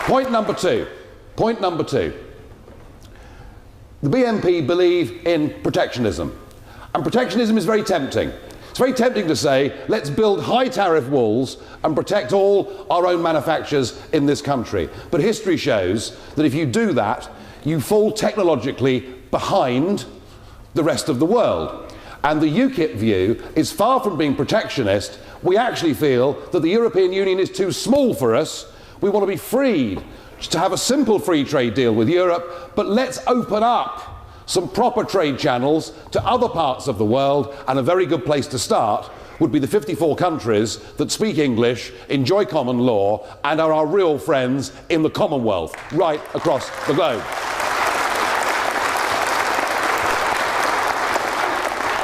Point number two. Point number two. The BNP believe in protectionism. And protectionism is very tempting. It's very tempting to say, let's build high tariff walls and protect all our own manufacturers in this country. But history shows that if you do that, you fall technologically behind the rest of the world. And the UKIP view is far from being protectionist. We actually feel that the European Union is too small for us. We want to be freed to have a simple free trade deal with Europe, but let's open up some proper trade channels to other parts of the world, and a very good place to start would be the 54 countries that speak English, enjoy common law, and are our real friends in the Commonwealth, right across the globe.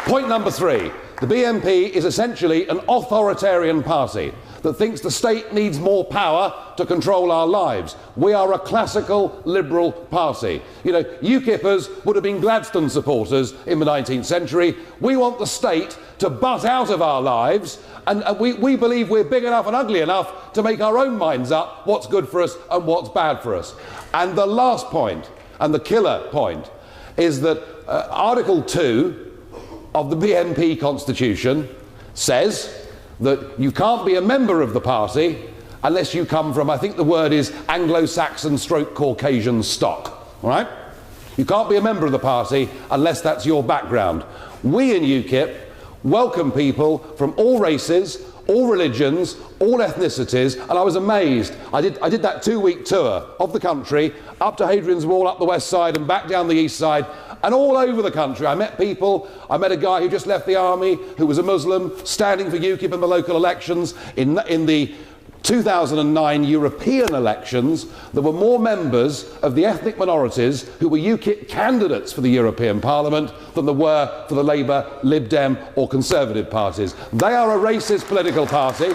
Point number three. The BNP is essentially an authoritarian party that thinks the state needs more power to control our lives. We are a classical liberal party. You know, UKIPers would have been Gladstone supporters in the 19th century. We want the state to butt out of our lives, and we believe we're big enough and ugly enough to make our own minds up what's good for us and what's bad for us. And the last point, and the killer point, is that Article 2 of the BNP Constitution says that you can't be a member of the party unless you come from, I think the word is Anglo-Saxon stroke Caucasian stock, all right? You can't be a member of the party unless that's your background. We in UKIP welcome people from all races, all religions, all ethnicities, and I was amazed. I did that 2-week tour of the country, up to Hadrian's Wall, up the west side and back down the east side, and all over the country. I met people. I met a guy who just left the army, who was a Muslim, standing for UKIP in the local elections. In the 2009 European elections, there were more members of the ethnic minorities who were UKIP candidates for the European Parliament than there were for the Labour, Lib Dem or Conservative parties. They are a racist political party,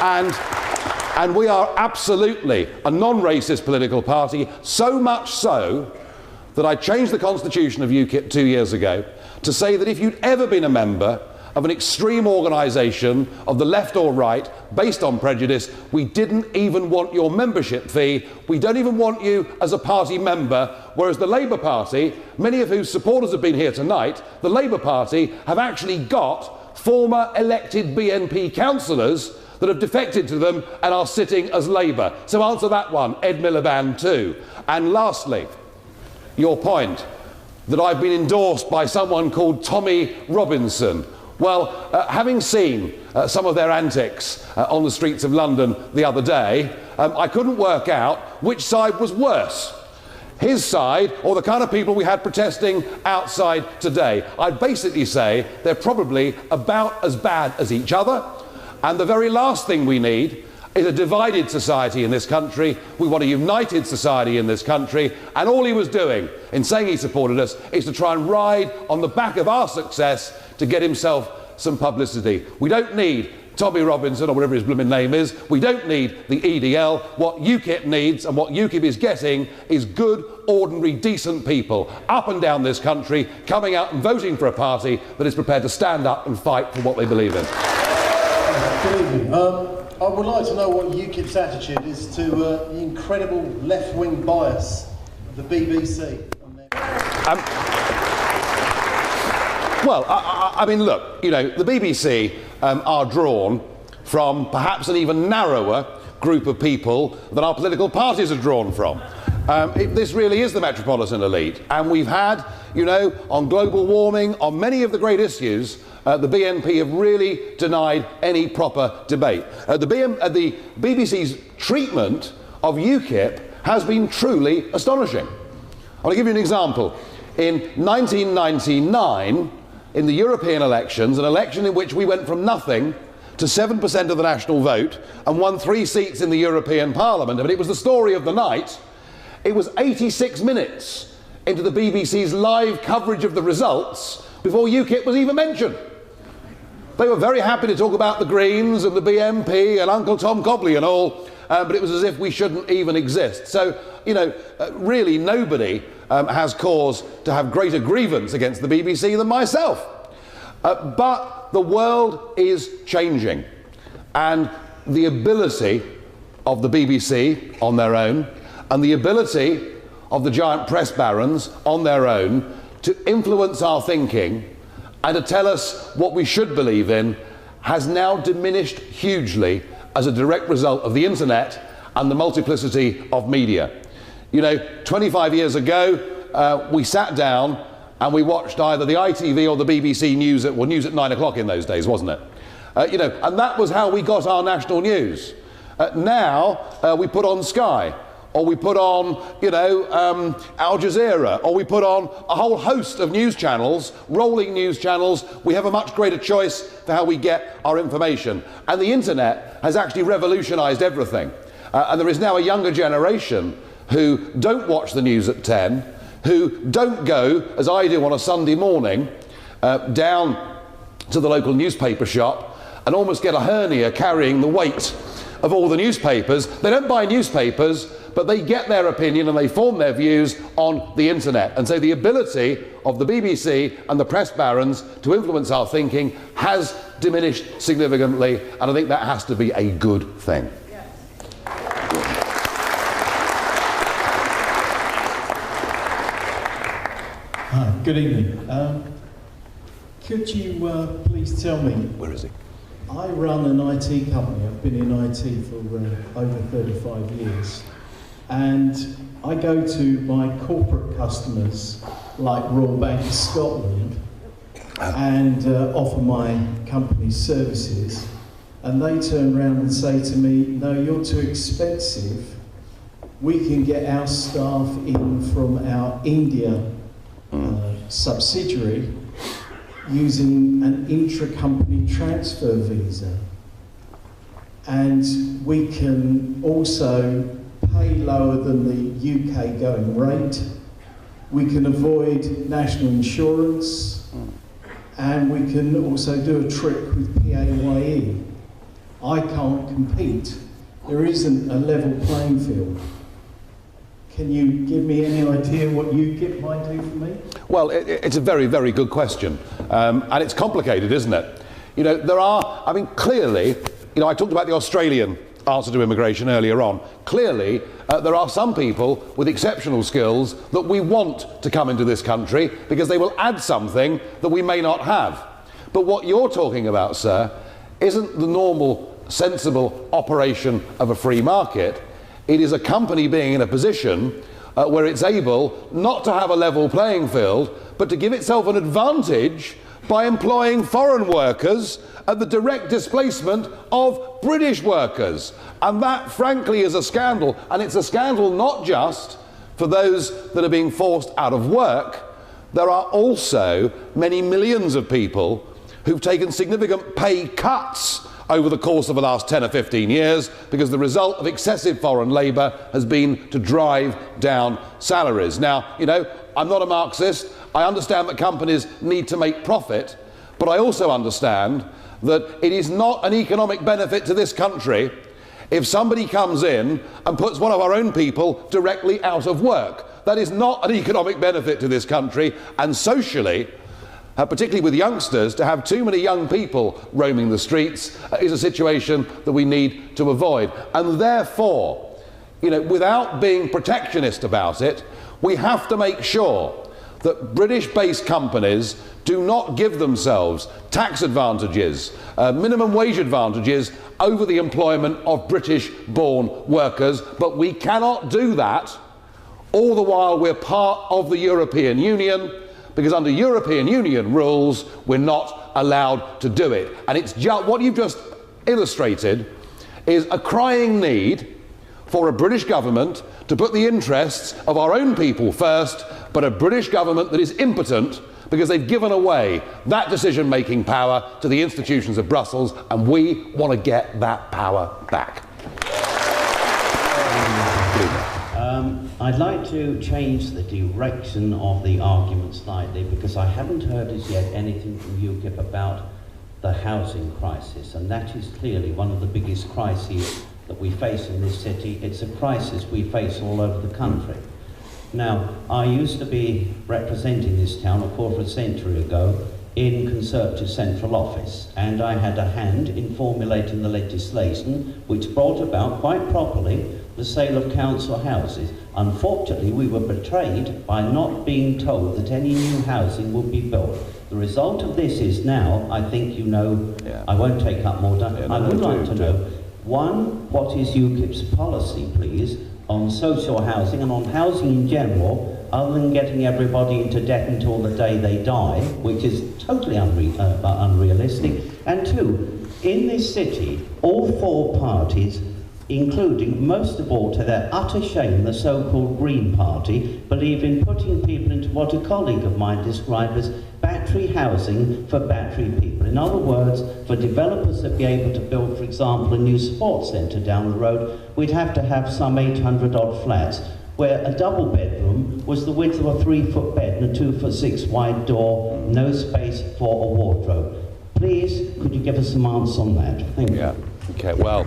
and we are absolutely a non-racist political party, so much so that I changed the constitution of UKIP 2 years ago to say that if you'd ever been a member of an extreme organisation of the left or right based on prejudice, we didn't even want your membership fee. We don't even want you as a party member, whereas the Labour Party, many of whose supporters have been here tonight, the Labour Party have actually got former elected BNP councillors that have defected to them and are sitting as Labour. So answer that one, Ed Miliband too. And lastly, your point that I've been endorsed by someone called Tommy Robinson. Well, having seen some of their antics on the streets of London the other day, I couldn't work out which side was worse. His side or the kind of people we had protesting outside today. I'd basically say they're probably about as bad as each other, and the very last thing we need is a divided society in this country. We want a united society in this country, and all he was doing in saying he supported us is to try and ride on the back of our success to get himself some publicity. We don't need Tommy Robinson or whatever his blooming name is. We don't need the EDL. What UKIP needs and what UKIP is getting is good, ordinary, decent people up and down this country coming out and voting for a party that is prepared to stand up and fight for what they believe in. Good evening. I would like to know what UKIP's attitude is to the incredible left-wing bias of the BBC. Well, I mean, look, you know, the BBC are drawn from perhaps an even narrower group of people than our political parties are drawn from. This really is the metropolitan elite, and we've had, you know, on global warming, on many of the great issues, the BNP have really denied any proper debate. The BBC's treatment of UKIP has been truly astonishing. I'll give you an example. In 1999, in the European elections, an election in which we went from nothing to 7% of the national vote and won 3 seats in the European Parliament, I mean, it was the story of the night. It was 86 minutes into the BBC's live coverage of the results before UKIP was even mentioned. They were very happy to talk about the Greens and the BNP and Uncle Tom Cobley and all, but it was as if we shouldn't even exist. So, you know, really nobody has cause to have greater grievance against the BBC than myself. But the world is changing, and the ability of the BBC on their own and the ability of the giant press barons on their own to influence our thinking and to tell us what we should believe in has now diminished hugely as a direct result of the internet and the multiplicity of media. You know, 25 years ago, we sat down and we watched either the ITV or the BBC news at 9 o'clock in those days, wasn't it? You know, and that was how we got our national news. Now, we put on Sky, or we put on, you know, Al Jazeera, or we put on a whole host of news channels, rolling news channels. We have a much greater choice for how we get our information. And the internet has actually revolutionised everything. And there is now a younger generation who don't watch the news at 10, who don't go, as I do on a Sunday morning, down to the local newspaper shop and almost get a hernia carrying the weight of all the newspapers. They don't buy newspapers, but they get their opinion and they form their views on the internet. And so the ability of the BBC and the press barons to influence our thinking has diminished significantly, and I think that has to be a good thing. Hi, good evening. Could you please tell me... Where is he? I run an IT company. I've been in IT for over 35 years. And I go to my corporate customers, like Royal Bank of Scotland, and offer my company's services. And they turn around and say to me, no, you're too expensive. We can get our staff in from our India subsidiary using an intra-company transfer visa, and we can also pay lower than the UK going rate, we can avoid national insurance, and we can also do a trick with PAYE. I can't compete. There isn't a level playing field. Can you give me any idea what UKIP might do for me? Well, it's a very, very good question. And it's complicated, isn't it? You know, there are, I mean, clearly, you know, I talked about the Australian answer to immigration earlier on. Clearly, there are some people with exceptional skills that we want to come into this country because they will add something that we may not have. But what you're talking about, sir, isn't the normal, sensible operation of a free market. It is a company being in a position where it's able not to have a level playing field, but to give itself an advantage by employing foreign workers at the direct displacement of British workers. And that, frankly, is a scandal. And it's a scandal not just for those that are being forced out of work. There are also many millions of people who've taken significant pay cuts over the course of the last 10 or 15 years because the result of excessive foreign labour has been to drive down salaries. Now, you know, I'm not a Marxist. I understand that companies need to make profit, but I also understand that it is not an economic benefit to this country if somebody comes in and puts one of our own people directly out of work. That is not an economic benefit to this country, and socially, particularly with youngsters, to have too many young people roaming the streets is a situation that we need to avoid. And therefore, you know, without being protectionist about it, we have to make sure that British-based companies do not give themselves tax advantages, minimum wage advantages over the employment of British-born workers. But we cannot do that all the while we're part of the European Union, because under European Union rules, we're not allowed to do it. And it's just what you've just illustrated is a crying need for a British government to put the interests of our own people first, but a British government that is impotent because they've given away that decision-making power to the institutions of Brussels, and we want to get that power back. I'd like to change the direction of the argument slightly, because I haven't heard as yet anything from UKIP about the housing crisis, and that is clearly one of the biggest crises that we face in this city. It's a crisis we face all over the country. Now, I used to be representing this town a quarter of a century ago in Conservative Central Office, and I had a hand in formulating the legislation which brought about, quite properly, the sale of council houses. Unfortunately, we were betrayed by not being told that any new housing would be built. The result of this is now, I think you know, I won't take up more time, I would like to know, one, what is UKIP's policy, please, on social housing and on housing in general, other than getting everybody into debt until the day they die, which is totally unrealistic. And two, in this city, all four parties, including, most of all, to their utter shame, the so-called Green Party, believe in putting people into what a colleague of mine described as battery housing for battery people. In other words, for developers to be able to build, for example, a new sports centre down the road, we'd have to have some 800-odd flats, where a double bedroom was the width of a 3-foot bed and a 2-foot-6 wide door, no space for a wardrobe. Please, could you give us some answers on that? Thank you. Yeah, okay, well...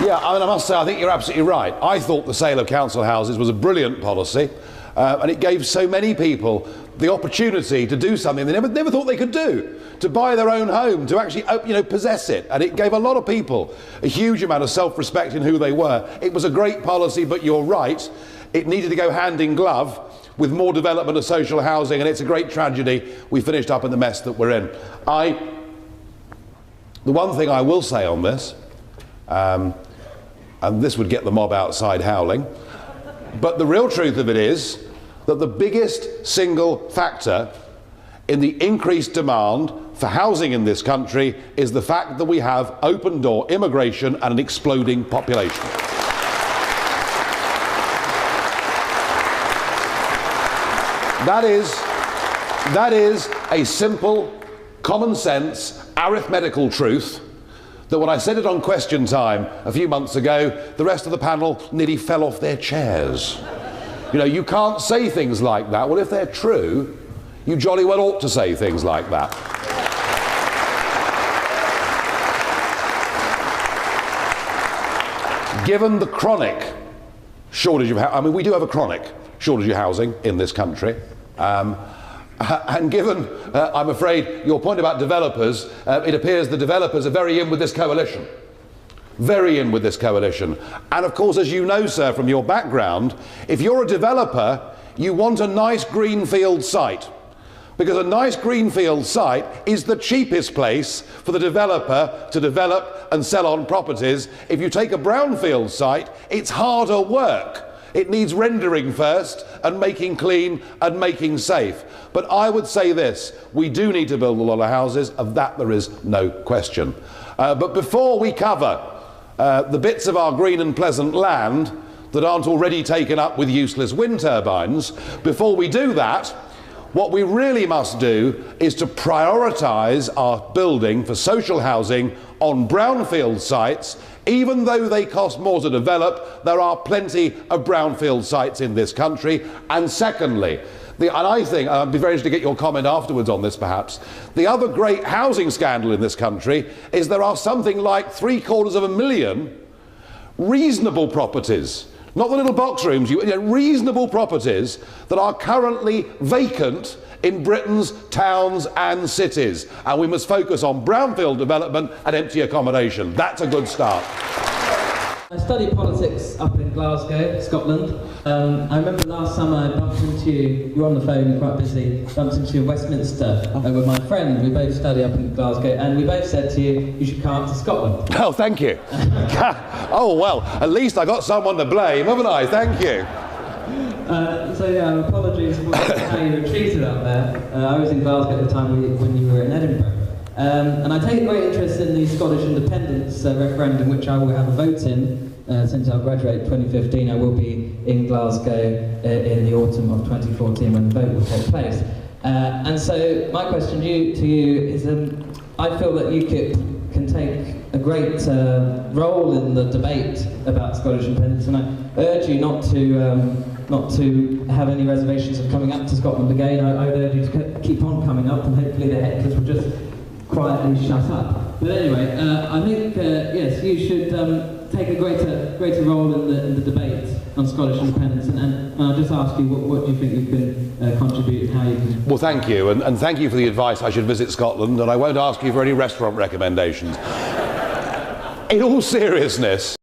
Yeah, I mean, I must say, I think you're absolutely right. I thought the sale of council houses was a brilliant policy, and it gave so many people the opportunity to do something they never thought they could do, to buy their own home, to actually, possess it. And it gave a lot of people a huge amount of self-respect in who they were. It was a great policy, but you're right, it needed to go hand in glove with more development of social housing, and it's a great tragedy we finished up in the mess that we're in. The one thing I will say on this, and this would get the mob outside howling, but the real truth of it is that the biggest single factor in the increased demand for housing in this country is the fact that we have open-door immigration and an exploding population. That is a simple, common sense, arithmetical truth that when I said it on Question Time a few months ago, the rest of the panel nearly fell off their chairs. You can't say things like that. Well, if they're true, you jolly well ought to say things like that. Given the chronic shortage of housing, I mean, we do have a chronic shortage of housing in this country. And given, I'm afraid, your point about developers, it appears the developers are very in with this coalition. Very in with this coalition. And of course, as you know, sir, from your background, if you're a developer, you want a nice greenfield site. Because a nice greenfield site is the cheapest place for the developer to develop and sell on properties. If you take a brownfield site, it's harder work. It needs rendering first and making clean and making safe. But I would say this, we do need to build a lot of houses, of that there is no question. But before we cover the bits of our green and pleasant land that aren't already taken up with useless wind turbines, before we do that, what we really must do is to prioritise our building for social housing on brownfield sites. Even though they cost more to develop, there are plenty of brownfield sites in this country. And secondly, and I think, I'd be very interested to get your comment afterwards on this perhaps, the other great housing scandal in this country is there are something like 750,000 reasonable properties, not the little box rooms, reasonable properties that are currently vacant in Britain's towns and cities. And we must focus on brownfield development and empty accommodation. That's a good start. I studied politics up in Glasgow, Scotland. I remember last summer I bumped into you were on the phone, you're quite busy, bumped into you in Westminster with my friend. We both study up in Glasgow, and we both said to you, you should come up to Scotland. Oh, thank you. Oh, well, at least I got someone to blame, haven't I? Thank you. Apologies for how you were treated up there. I was in Glasgow at the time when you were in Edinburgh. And I take great interest in the Scottish independence referendum, which I will have a vote in. Since I'll graduate 2015, I will be in Glasgow in the autumn of 2014 when the vote will take place. And so my question to you is, I feel that UKIP can take a great role in the debate about Scottish independence, and I urge you not to have any reservations of coming up to Scotland again. I would urge you to keep on coming up, and hopefully the hecklers will just quietly shut up. But anyway, I think yes, you should take a greater role in the debate on Scottish independence, and I'll just ask you, what do you think you can contribute, and how you can... Well, thank you, and thank you for the advice. I should visit Scotland, and I won't ask you for any restaurant recommendations. In all seriousness,